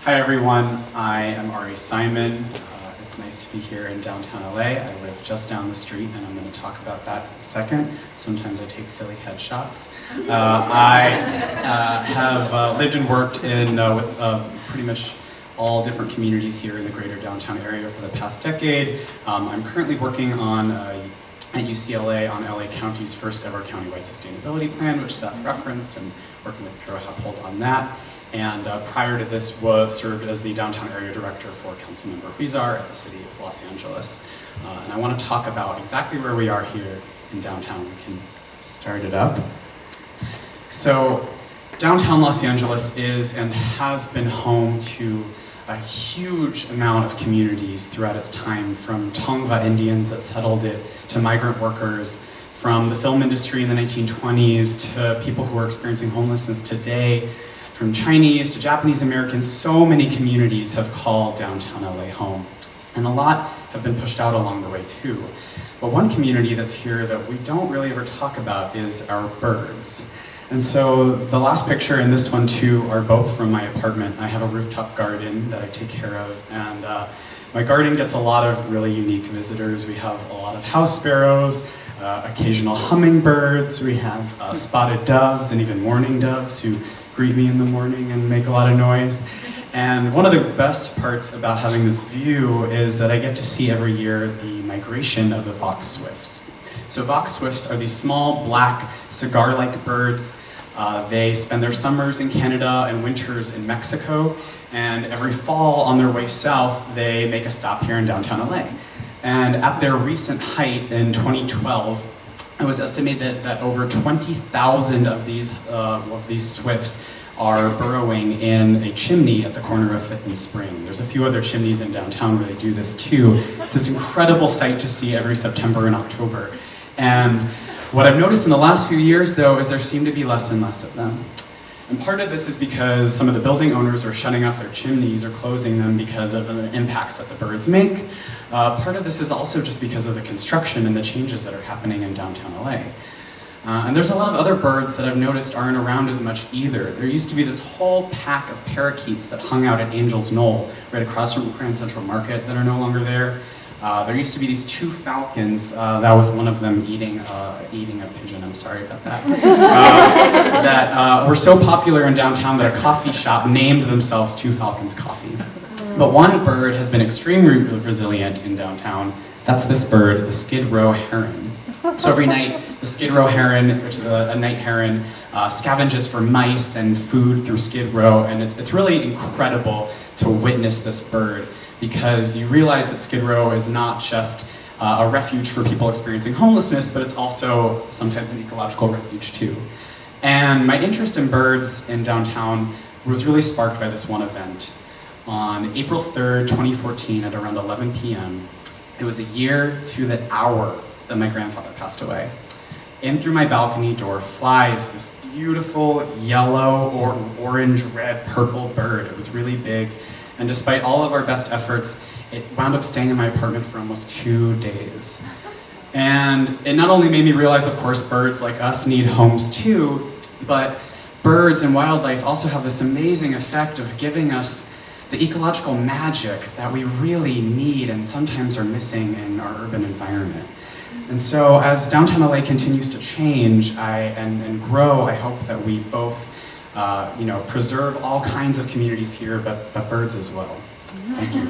Hi everyone, I am Ari Simon. It's nice to be here in downtown LA. I live just down the street and I'm going to talk about that in a second. Sometimes I take silly headshots. I have lived and worked in with pretty much all different communities here in the greater downtown area for the past decade. I'm currently working on at UCLA on LA County's first ever countywide sustainability plan, which Seth referenced, and working with Kira Happold on that. And prior to this, served as the downtown area director for Councilmember Huizar at the City of Los Angeles. And I want to talk about exactly where we are here in downtown. We can start it up. So downtown Los Angeles is and has been home to a huge amount of communities throughout its time, from Tongva Indians that settled it, to migrant workers, from the film industry in the 1920s, to people who are experiencing homelessness today, from Chinese to Japanese Americans. So many communities have called downtown LA home, and a lot have been pushed out along the way too. But one community that's here that we don't really ever talk about is our birds. And so the last picture and this one too are both from my apartment. I have a rooftop garden that I take care of, and my garden gets a lot of really unique visitors. We have a lot of house sparrows, occasional hummingbirds, we have spotted doves and even mourning doves who greet me in the morning and make a lot of noise. And one of the best parts about having this view is that I get to see every year the migration of the Vox swifts. So Vox swifts are these small, black, cigar-like birds. They spend their summers in Canada and winters in Mexico, and every fall on their way south, they make a stop here in downtown LA. And at their recent height in 2012, it was estimated that over 20,000 of these swifts are burrowing in a chimney at the corner of 5th and Spring. There's a few other chimneys in downtown where they do this too. It's this incredible sight to see every September and October. And what I've noticed in the last few years, though, is there seem to be less and less of them. And part of this is because some of the building owners are shutting off their chimneys or closing them because of the impacts that the birds make. Part of this is also just because of the construction and the changes that are happening in downtown LA. And there's a lot of other birds that I've noticed aren't around as much either. There used to be this whole pack of parakeets that hung out at Angel's Knoll, right across from Grand Central Market, that are no longer there. There used to be these 2 falcons, that was one of them eating a pigeon, I'm sorry about that, that were so popular in downtown that a coffee shop named themselves 2 Falcons Coffee. But one bird has been extremely resilient in downtown. That's this bird, the Skid Row heron. So every night, the Skid Row heron, which is a night heron, scavenges for mice and food through Skid Row, and it's really incredible to witness this bird, because you realize that Skid Row is not just a refuge for people experiencing homelessness, but it's also sometimes an ecological refuge too. And my interest in birds in downtown was really sparked by this one event. On April 3rd, 2014, at around 11 p.m., it was a year to the hour that my grandfather passed away. In through my balcony door flies this beautiful yellow or orange, red, purple bird. It was really big. And despite all of our best efforts, it wound up staying in my apartment for almost 2 days. And it not only made me realize, of course, birds like us need homes too, but birds and wildlife also have this amazing effect of giving us the ecological magic that we really need and sometimes are missing in our urban environment. And so as downtown LA continues to change and grow, I hope that we both preserve all kinds of communities here, but birds as well. Thank you.